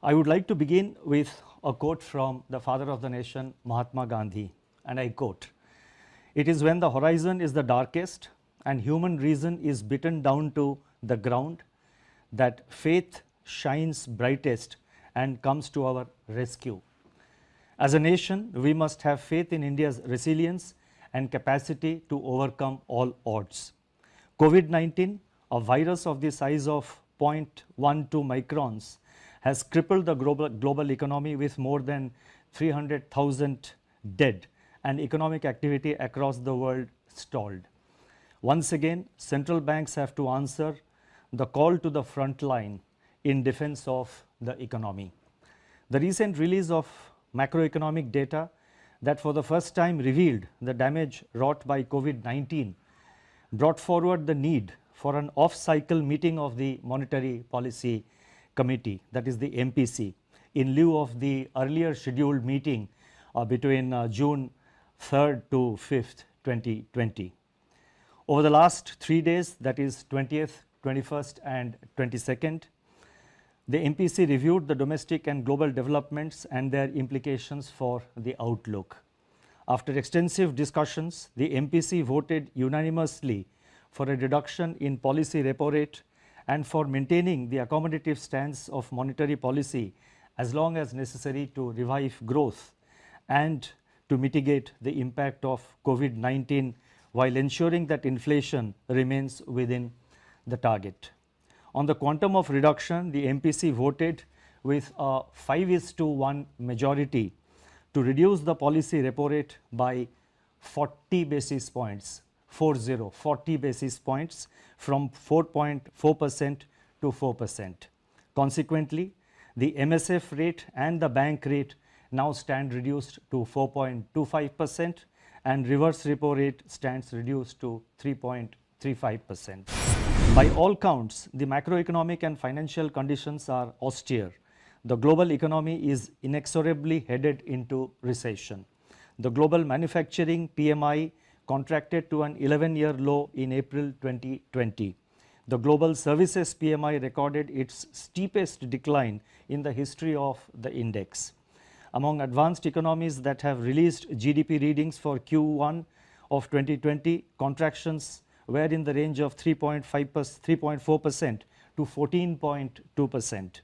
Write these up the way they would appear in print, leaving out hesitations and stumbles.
I would like to begin with a quote from the father of the nation, Mahatma Gandhi, and I quote, "It is when the horizon is the darkest and human reason is beaten down to the ground that faith shines brightest and comes to our rescue. As a nation, we must have faith in India's resilience and capacity to overcome all odds. COVID-19, a virus of the size of 0.12 microns, has crippled the global economy with more than 300,000 dead and economic activity across the world stalled. Once again, central banks have to answer the call to the front line in defense of the economy. The recent release of macroeconomic data that for the first time revealed the damage wrought by COVID-19 brought forward the need for an off-cycle meeting of the Monetary Policy Committee, that is the MPC, in lieu of the earlier scheduled meeting between June 3rd to 5th, 2020. Over the last 3 days, that is 20th, 21st and 22nd, the MPC reviewed the domestic and global developments and their implications for the outlook. After extensive discussions, the MPC voted unanimously for a reduction in policy repo rate and for maintaining the accommodative stance of monetary policy as long as necessary to revive growth and to mitigate the impact of COVID-19 while ensuring that inflation remains within the target. On the quantum of reduction, the MPC voted with a 5:1 majority to reduce the policy repo rate by 40 basis points, 40 basis points from 4.4% to 4%. Consequently, the MSF rate and the bank rate now stand reduced to 4.25% and reverse repo rate stands reduced to 3.35%. By all counts, the macroeconomic and financial conditions are austere. The global economy is inexorably headed into recession. The global manufacturing PMI contracted to an 11-year low in April 2020. The global services PMI recorded its steepest decline in the history of the index. Among advanced economies that have released GDP readings for Q1 of 2020, contractions were in the range of 3.4% to 14.2%.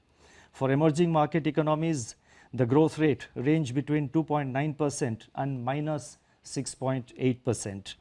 For emerging market economies, the growth rate ranged between 2.9% and minus 6.8%.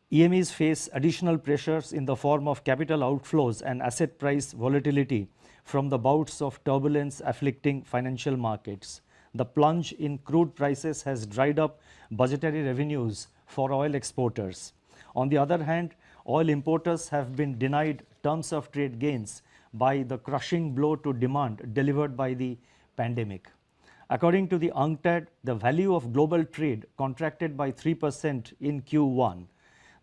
EMEs face additional pressures in the form of capital outflows and asset price volatility from the bouts of turbulence afflicting financial markets. The plunge in crude prices has dried up budgetary revenues for oil exporters. On the other hand, oil importers have been denied terms of trade gains by the crushing blow to demand delivered by the pandemic. According to the UNCTAD, the value of global trade contracted by 3% in Q1.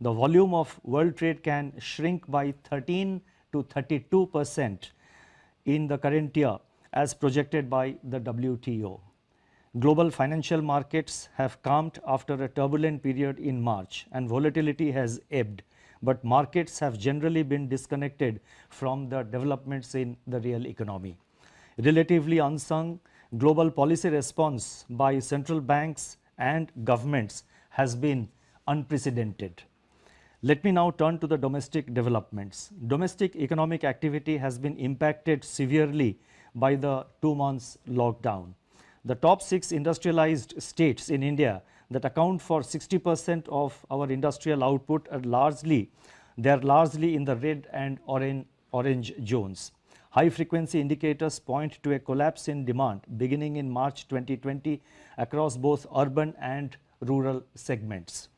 The volume of world trade can shrink by 13 to 32% in the current year as projected by the WTO. Global financial markets have calmed after a turbulent period in March and volatility has ebbed, but markets have generally been disconnected from the developments in the real economy. Relatively unsung, global policy response by central banks and governments has been unprecedented. Let me now turn to the domestic developments. Domestic economic activity has been impacted severely by the 2 months lockdown. The top 6 industrialized states in India that account for 60% of our industrial output are largely in the red and orange zones. High frequency indicators point to a collapse in demand beginning in March 2020 across both urban and rural segments.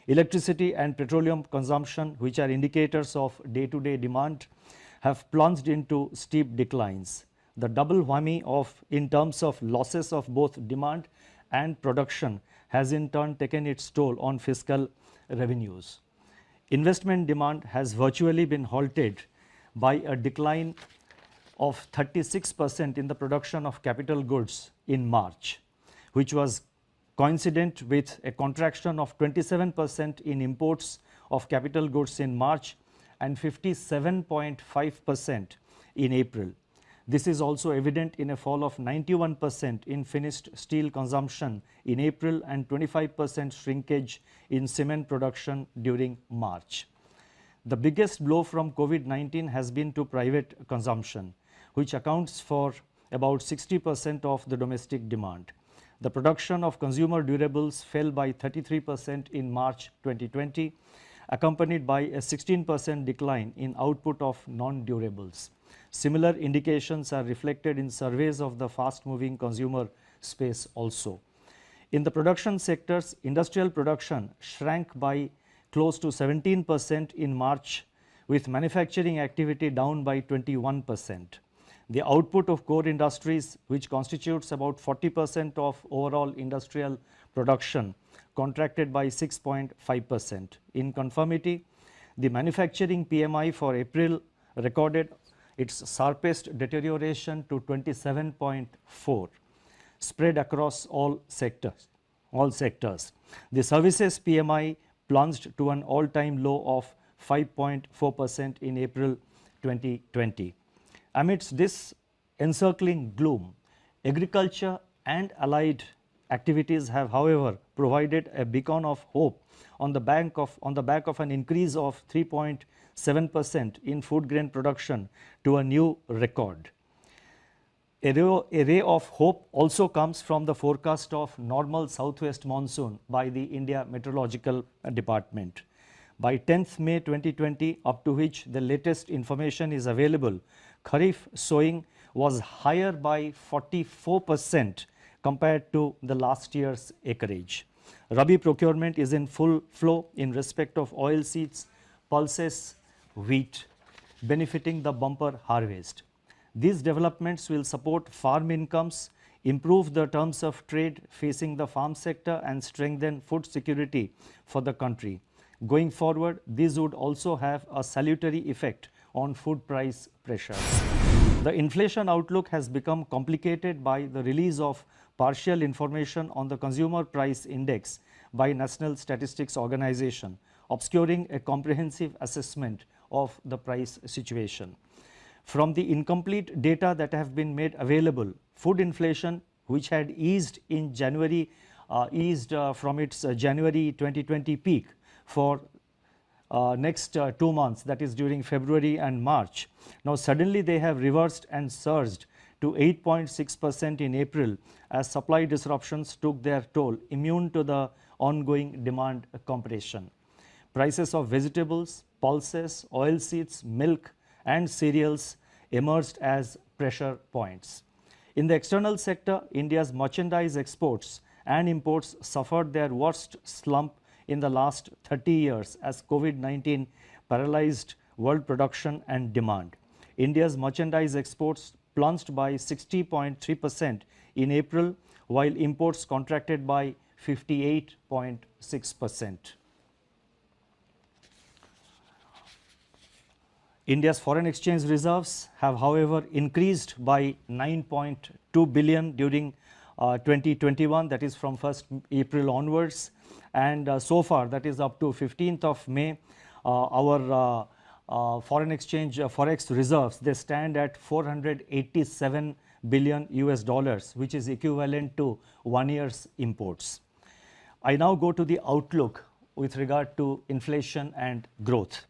Electricity and petroleum consumption, which are indicators of day-to-day demand, have plunged into steep declines. The double whammy in terms of losses of both demand and production has in turn taken its toll on fiscal revenues. Investment demand has virtually been halted by a decline of 36% in the production of capital goods in March, which was coincident with a contraction of 27% in imports of capital goods in March and 57.5% in April. This is also evident in a fall of 91% in finished steel consumption in April and 25% shrinkage in cement production during March. The biggest blow from COVID-19 has been to private consumption, which accounts for about 60% of the domestic demand. The production of consumer durables fell by 33% in March 2020, accompanied by a 16% decline in output of non-durables. Similar indications are reflected in surveys of the fast-moving consumer space also. In the production sectors, industrial production shrank by close to 17% in March, with manufacturing activity down by 21%. The output of core industries, which constitutes about 40% of overall industrial production, contracted by 6.5%. In conformity, the manufacturing PMI for April recorded its sharpest deterioration to 27.4, spread across all sectors. The services PMI plunged to an all-time low of 5.4% in April 2020. Amidst this encircling gloom, agriculture and allied activities have, however, provided a beacon of hope on the back of an increase of 3.7% in food grain production to a new record. A ray of hope also comes from the forecast of normal southwest monsoon by the India Meteorological Department. By 10th May 2020, up to which the latest information is available, Kharif sowing was higher by 44% compared to the last year's acreage. Rabi procurement is in full flow in respect of oilseeds, pulses, wheat, benefiting the bumper harvest. These developments will support farm incomes, improve the terms of trade facing the farm sector, and strengthen food security for the country. Going forward, these would also have a salutary effect on food price pressures. The inflation outlook has become complicated by the release of partial information on the Consumer Price Index by National Statistics Organization, obscuring a comprehensive assessment of the price situation. From the incomplete data that have been made available, food inflation, which had eased in January, from its January 2020 peak for next 2 months, that is during February and March. Now suddenly they have reversed and surged to 8.6% in April as supply disruptions took their toll, immune to the ongoing demand compression. Prices of vegetables, pulses, oilseeds, milk and cereals emerged as pressure points. In the external sector, India's merchandise exports and imports suffered their worst slump in the last 30 years as COVID-19 paralyzed world production and demand. India's merchandise exports plunged by 60.3% in April, while imports contracted by 58.6%. India's foreign exchange reserves have, however, increased by 9.2 billion during 2021, that is from 1st April onwards, and so far, that is up to 15th of May, our foreign exchange forex reserves, they stand at 487 billion US dollars, which is equivalent to 1 year's imports. I now go to the outlook with regard to inflation and growth.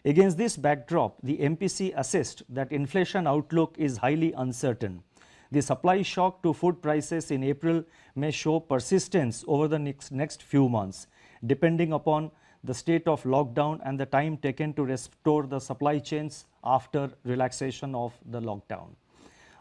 Against this backdrop, the MPC assessed that inflation outlook is highly uncertain. The supply shock to food prices in April may show persistence over the next few months, depending upon the state of lockdown and the time taken to restore the supply chains after relaxation of the lockdown.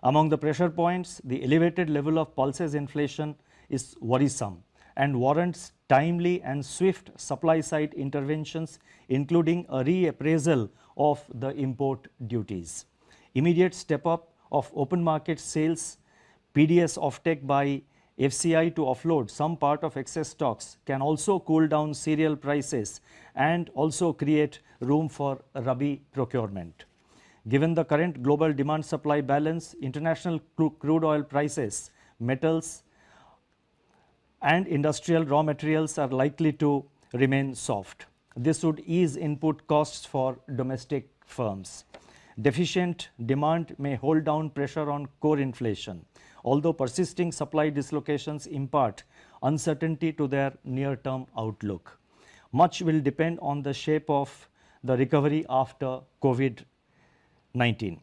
Among the pressure points, the elevated level of pulses inflation is worrisome and warrants timely and swift supply-side interventions, including a reappraisal of the import duties. Immediate step-up of open market sales, PDS offtake by FCI to offload some part of excess stocks can also cool down cereal prices and also create room for Rabi procurement. Given the current global demand-supply balance, international crude oil prices, metals and industrial raw materials are likely to remain soft. This would ease input costs for domestic firms. Deficient demand may hold down pressure on core inflation, although persisting supply dislocations impart uncertainty to their near-term outlook. Much will depend on the shape of the recovery after COVID-19.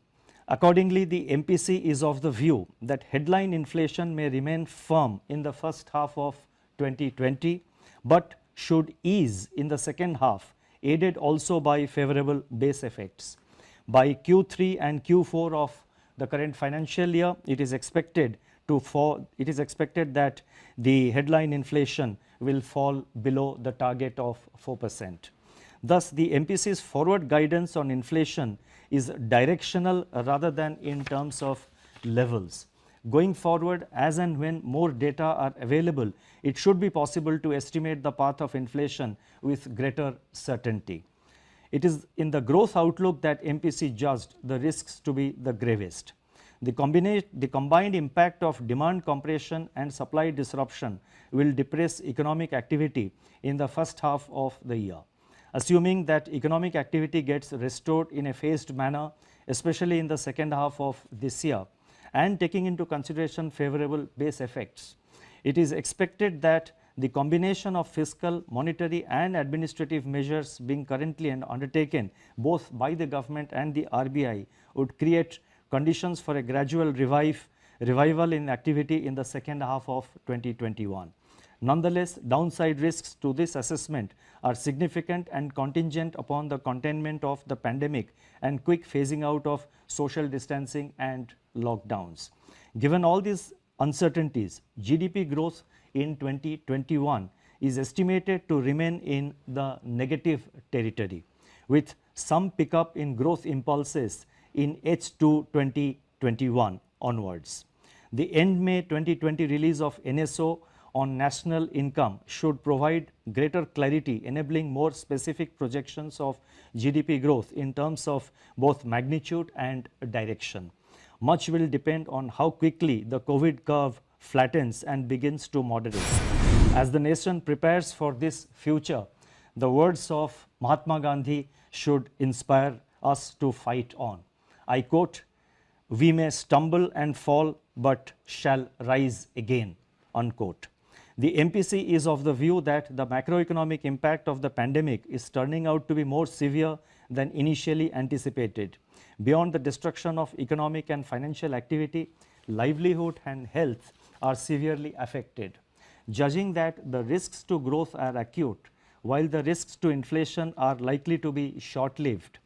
Accordingly, the MPC is of the view that headline inflation may remain firm in the first half of 2020, but should ease in the second half, aided also by favorable base effects. By Q3 and Q4 of the current financial year, it is expected that the headline inflation will fall below the target of 4%. Thus, the MPC's forward guidance on inflation is directional rather than in terms of levels. Going forward, as and when more data are available, it should be possible to estimate the path of inflation with greater certainty. It is in the growth outlook that MPC judged the risks to be the gravest. The combined impact of demand compression and supply disruption will depress economic activity in the first half of the year. Assuming that economic activity gets restored in a phased manner, especially in the second half of this year, and taking into consideration favorable base effects, it is expected that the combination of fiscal, monetary and administrative measures being currently undertaken both by the government and the RBI would create conditions for a gradual revival in activity in the second half of 2021. Nonetheless, downside risks to this assessment are significant and contingent upon the containment of the pandemic and quick phasing out of social distancing and lockdowns. Given all these uncertainties, GDP growth in 2021 is estimated to remain in the negative territory, with some pickup in growth impulses in H2 2021 onwards. The end May 2020 release of NSO on national income should provide greater clarity, enabling more specific projections of GDP growth in terms of both magnitude and direction. Much will depend on how quickly the COVID curve flattens and begins to moderate. As the nation prepares for this future, the words of Mahatma Gandhi should inspire us to fight on. I quote, "We may stumble and fall, but shall rise again," unquote. The MPC is of the view that the macroeconomic impact of the pandemic is turning out to be more severe than initially anticipated. Beyond the destruction of economic and financial activity, livelihood and health are severely affected. Judging that the risks to growth are acute, while the risks to inflation are likely to be short-lived,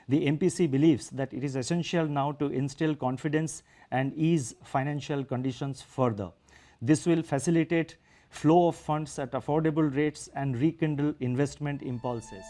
the MPC believes that it is essential now to instill confidence and ease financial conditions further. This will facilitate flow of funds at affordable rates and rekindle investment impulses.